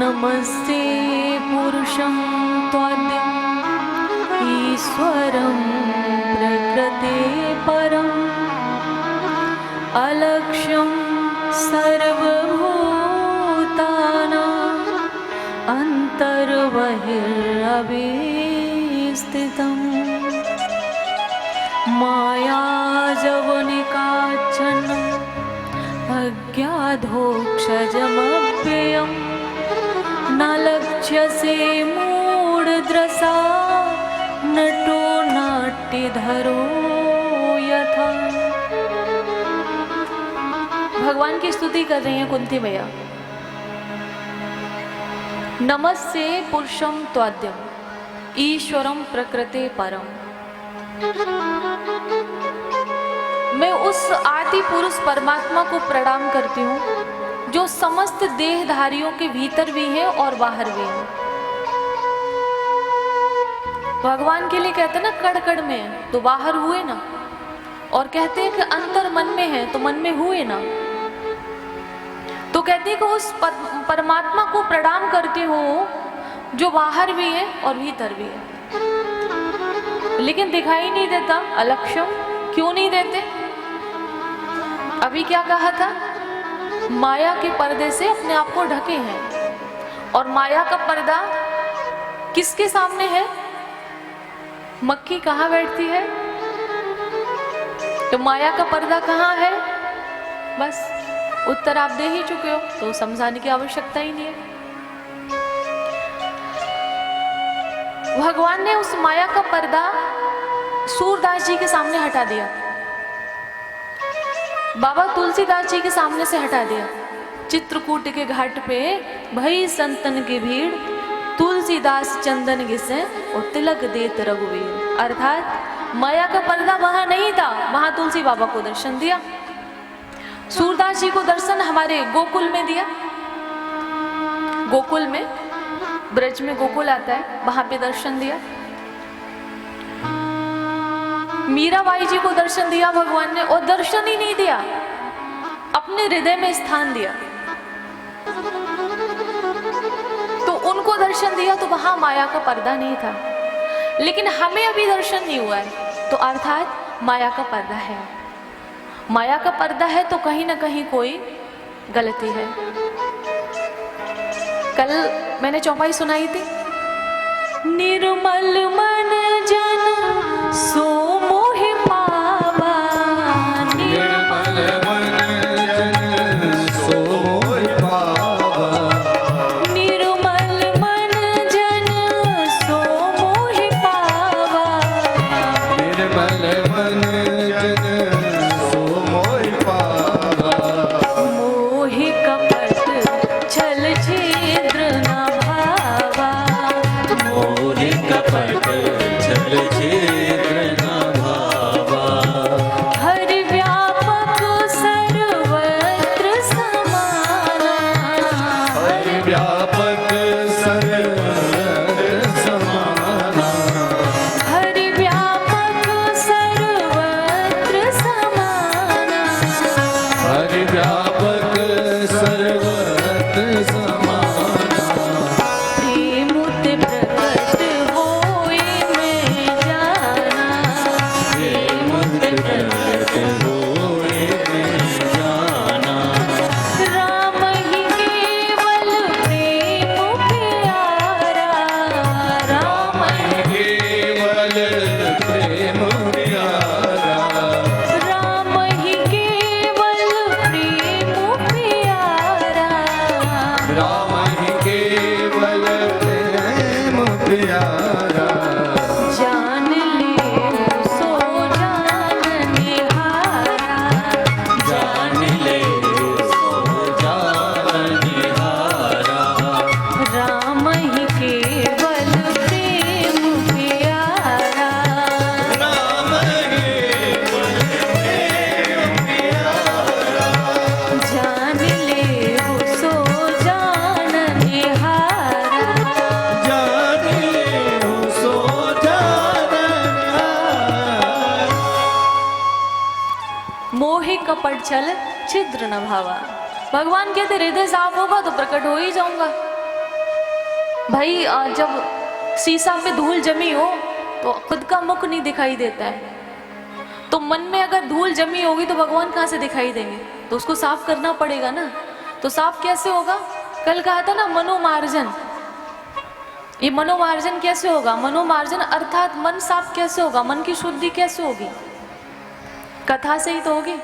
नमस्ते पुरुषं त्वाद्यम् ईश्वरं प्रकृते परम् अलक्ष्यं सर्वभूतानाम् अन्तर्बहिरवस्थितम् मायाजवनिकाच्छन्नम् अज्ञाधोक्षजमव्ययम् न लक्ष्यसे मूढद्रसा नटो नाट्यधरो यथा। भगवान की स्तुति कर रही हैं कुंती मैया। नमस्ते पुरुषं त्वाद्यम् ईश्वरं प्रकृते परम। मैं उस आदि पुरुष परमात्मा को प्रणाम करती हूँ जो समस्त देहधारियों के भीतर भी है और बाहर भी है। भगवान के लिए कहते हैं ना कड़ कड़ में तो बाहर हुए ना, और कहते हैं कि अंतर मन में है तो मन में हुए ना। तो कहते हैं कि उस परमात्मा को प्रणाम करती हूँ जो बाहर भी है और भीतर भी है, लेकिन दिखाई नहीं देता। अलक्ष्यम, क्यों नहीं देते? अभी क्या कहा था? माया के पर्दे से अपने आप को ढके हैं, और माया का पर्दा किसके सामने है? मक्खी कहाँ बैठती है? तो माया का पर्दा कहाँ है? बस उत्तर आप दे ही चुके हो, तो समझाने की आवश्यकता ही नहीं है। भगवान ने उस माया का पर्दा सूरदास जी के सामने हटा दिया, बाबा तुलसीदास जी के सामने से हटा दिया। चित्रकूट के घाट पे भई संतन की भीड़, तुलसीदास चंदन घिसे और तिलक देत रघुवीर। अर्थात माया का पर्दा वहां नहीं था, वहां तुलसी बाबा को दर्शन दिया। सूरदास जी को दर्शन हमारे गोकुल में दिया। गोकुल में, ब्रज में गोकुल आता है, वहां पे दर्शन दिया। मीराबाई जी को दर्शन दिया भगवान ने, और दर्शन ही नहीं दिया, अपने हृदय में स्थान दिया। तो उनको दर्शन दिया तो वहां माया का पर्दा नहीं था, लेकिन हमें अभी दर्शन नहीं हुआ है, तो अर्थात माया का पर्दा है। माया का पर्दा है तो कहीं ना कहीं कोई गलती है। कल मैंने चौपाई सुनाई थी, निर्मल मन जन सो मोहि पावा, निर्मल मन जन सो मोहि पावा, निर्मल मन जन सो मोहि पावा, निर्मल मन जन सो मोहि पावा, मोहि कपट छल छिद्र न भावा, मोहि कपट छल छिद्र न भावा, हरि व्यापक सर्वत्र समाना, हरि व्यापक सर्वत्र समाना, हरि व्यापक सर्वत्र समाना, हरि व्यापक सर्वत्र समाना, प्रेमुत प्रकट होए मैं जाना, प्रेमुत प्रकट होए मैं जाना, राम ही केवल प्रेम प्यारा, राम केवल प्रेम प्यारा, राम ही केवल प्रेम प्यारा, राम ही केवल प्रेम प्यारा, जान ले सो जान निहारा, जान ले सो जान निहारा, राम ही केवल प्रेम प्यारा, राम केवल प्रेम प्यारा, जान ले सो जान निहारा, जान ले सो जान निहारा, मोहि कपट छल छिद्र न भावा। भगवान कहते हृदय साफ होगा तो प्रकट हो ही जाऊंगा। भाई जब शीशा पे धूल जमी हो तो खुद का मुख नहीं दिखाई देता है, तो मन में अगर धूल जमी होगी तो भगवान कहाँ से दिखाई देंगे? तो उसको साफ करना पड़ेगा ना। तो साफ कैसे होगा? कल कहा था ना मनोमार्जन। ये मनोमार्जन कैसे होगा? मनोमार्जन अर्थात मन साफ कैसे होगा? मन की शुद्धि कैसे होगी? कथा से ही तो होगी।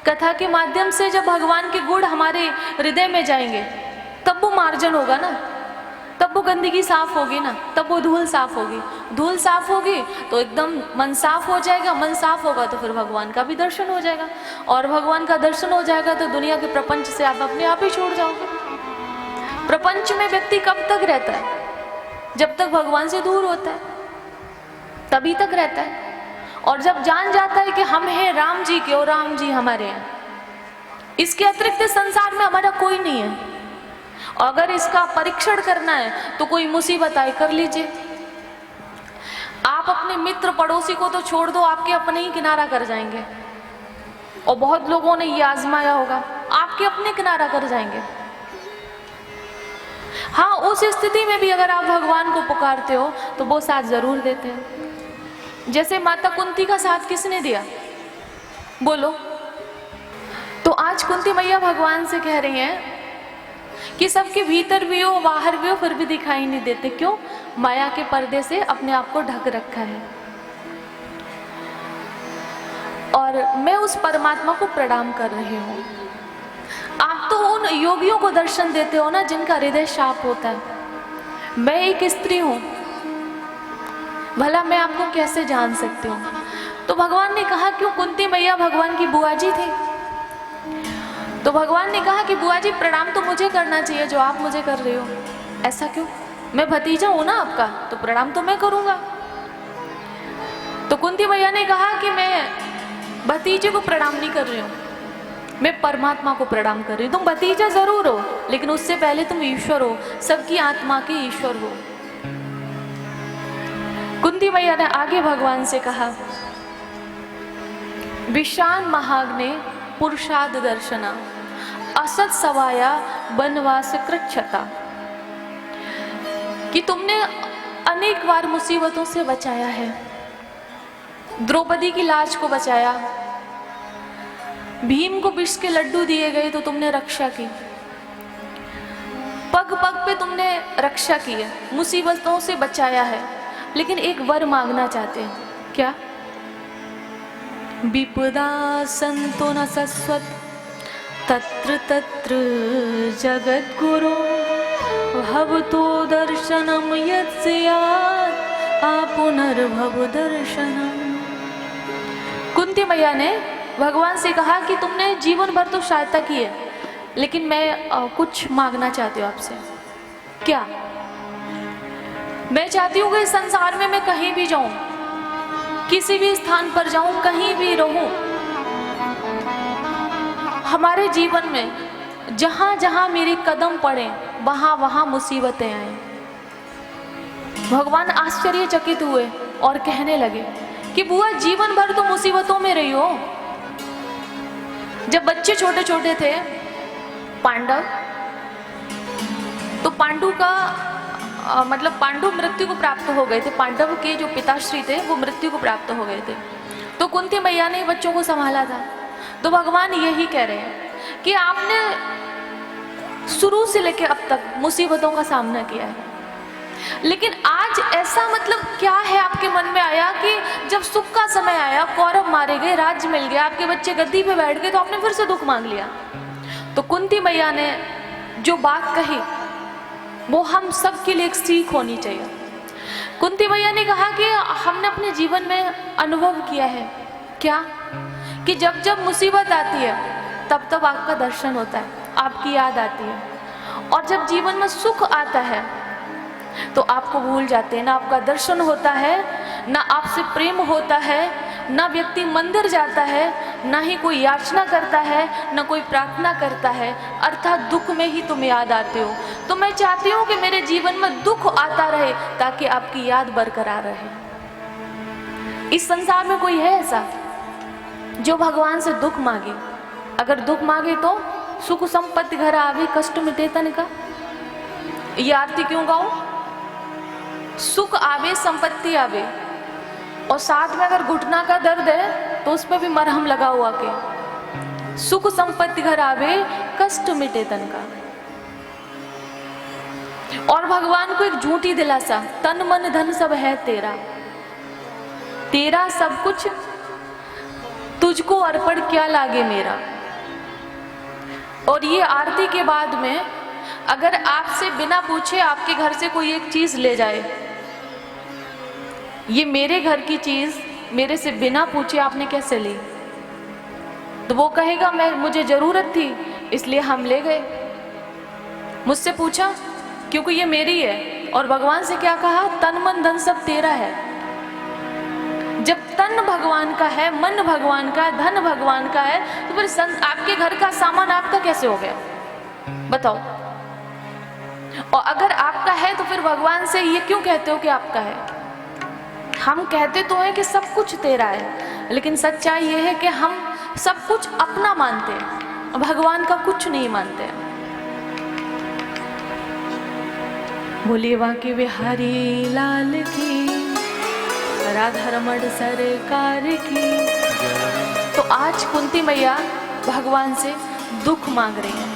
कथा के माध्यम से जब भगवान के गुण हमारे हृदय में जाएंगे तब वो मार्जन होगा ना, तब वो गंदगी साफ होगी ना, तब वो धूल साफ होगी। धूल साफ होगी तो एकदम मन साफ हो जाएगा, मन साफ होगा तो फिर भगवान का भी दर्शन हो जाएगा, और भगवान का दर्शन हो जाएगा तो दुनिया के प्रपंच से आप अपने आप ही छोड़ जाओगे। प्रपंच में व्यक्ति कब तक रहता है? जब तक भगवान से दूर होता है तभी तक रहता है। और जब जान जाता है कि हम हैं राम जी के और राम जी हमारे हैं, इसके अतिरिक्त संसार में हमारा कोई नहीं है, अगर इसका परीक्षण करना है तो कोई मुसीबत आए कर लीजिए। आप अपने मित्र पड़ोसी को तो छोड़ दो, आपके अपने ही किनारा कर जाएंगे, और बहुत लोगों ने ये आजमाया होगा, आपके अपने किनारा कर जाएंगे। हाँ, उस स्थिति में भी अगर आप भगवान को पुकारते हो तो वो साथ जरूर देते हैं। जैसे माता कुंती का साथ किसने दिया? बोलो। तो आज कुंती मैया भगवान से कह रही हैं कि सबके भीतर भी हो बाहर भी हो फिर भी दिखाई नहीं देते। क्यों? माया के पर्दे से अपने आप को ढक रखा है। और मैं उस परमात्मा को प्रणाम कर रही हूँ। आप तो उन योगियों को दर्शन देते हो ना जिनका हृदय साफ होता है। मैं एक स्त्री हूँ, भला मैं आपको कैसे जान सकती हूँ? तो भगवान ने कहा क्यों कुंती मैया भगवान की बुआ जी थी, तो भगवान ने कहा कि बुआ जी प्रणाम तो मुझे करना चाहिए जो आप मुझे कर रहे हो। ऐसा क्यों? मैं भतीजा हूं ना आपका, तो प्रणाम तो मैं करूंगा। तो कुंती मैया ने कहा कि मैं भतीजे को प्रणाम नहीं कर रही हूँ, मैं परमात्मा को प्रणाम कर रही हूँ। तुम भतीजा जरूर हो लेकिन उससे पहले तुम ईश्वर हो, सबकी आत्मा के ईश्वर हो। कुंती मैया ने आगे भगवान से कहा विशान महाग्ने पुरुषाद दर्शना असत सवाया वनवास कृच्छता, कि तुमने अनेक बार मुसीबतों से बचाया है। द्रौपदी की लाज को बचाया, भीम को विष के लड्डू दिए गए तो तुमने रक्षा की, पग पग पे तुमने रक्षा की है, मुसीबतों से बचाया है। लेकिन एक वर मांगना चाहते हैं। क्या? विपदा संतो न सस्वत तत्र तत्र जगत गुरु भवतो दर्शनम यत्स्यात् आपुनर्भव दर्शनम। कुंती मैया ने भगवान से कहा कि तुमने जीवन भर तो सहायता की है, लेकिन मैं कुछ मांगना चाहती हूँ आपसे। क्या? मैं चाहती हूँ कि इस संसार में मैं कहीं भी जाऊं, किसी भी स्थान पर जाऊं, कहीं भी रहूं, हमारे जीवन में जहां जहां मेरे कदम पड़े वहां वहां मुसीबतें आए। भगवान आश्चर्यचकित हुए और कहने लगे कि बुआ जीवन भर तो मुसीबतों में रही हो। जब बच्चे छोटे छोटे थे पांडव, तो पांडु का मतलब पांडु मृत्यु को प्राप्त हो गए थे। पांडव के जो पिताश्री थे वो मृत्यु को प्राप्त हो गए थे, तो कुंती मैया ने बच्चों को संभाला था। तो भगवान यही कह रहे हैं कि आपने शुरू से लेकर अब तक मुसीबतों का सामना किया है, लेकिन आज ऐसा मतलब क्या है आपके मन में आया कि जब सुख का समय आया, कौरव मारे गए, राज्य मिल गया, आपके बच्चे गद्दी पे बैठ गए, तो आपने फिर से दुख मांग लिया। तो कुंती मैया ने जो बात कही वो हम सब के लिए एक सीख होनी चाहिए। कुंती मैया ने कहा कि हमने अपने जीवन में अनुभव किया है क्या, कि जब जब मुसीबत आती है तब तब आपका दर्शन होता है, आपकी याद आती है, और जब जीवन में सुख आता है तो आपको भूल जाते हैं, ना आपका दर्शन होता है, ना आपसे प्रेम होता है, ना व्यक्ति मंदिर जाता है, ना ही कोई याचना करता है, ना कोई प्रार्थना करता है, अर्थात दुख में ही तुम याद आते हो। तो मैं चाहती हूँ कि मेरे जीवन में दुख आता रहे ताकि आपकी याद बरकरार रहे। इस संसार में कोई है ऐसा जो भगवान से दुख मांगे? अगर दुख मांगे तो सुख संपत्ति घर आवे, कष्ट मिटे तन का। ये आरती क्यों गाऊं? सुख आवे संपत्ति आवे और साथ में अगर घुटना का दर्द है तो उस पर भी मरहम लगा हुआ के सुख संपत्ति घर आवे कष्ट मिटे तन का। और भगवान को एक झूठी दिलासा, तन मन धन सब है तेरा, तेरा सब कुछ तुझको अर्पण क्या लागे मेरा। और ये आरती के बाद में अगर आपसे बिना पूछे आपके घर से कोई एक चीज ले जाए, ये मेरे घर की चीज मेरे से बिना पूछे आपने कैसे ली, तो वो कहेगा मुझे जरूरत थी इसलिए हम ले गए, मुझसे पूछा क्योंकि ये मेरी है। और भगवान से क्या कहा, तन मन धन सब तेरा है। जब तन भगवान का है, मन भगवान का, धन भगवान का है, तो फिर आपके घर का सामान आपका कैसे हो गया बताओ। और अगर आपका है तो फिर भगवान से ये क्यों कहते हो कि आपका है। हम कहते तो हैं कि सब कुछ तेरा है, लेकिन सच्चाई ये है कि हम सब कुछ अपना मानते हैं, भगवान का कुछ नहीं मानते। बोलिए बांके बिहारी लाल की, राधा रमण सरकार की। तो आज कुंती मैया भगवान से दुख मांग रही हैं।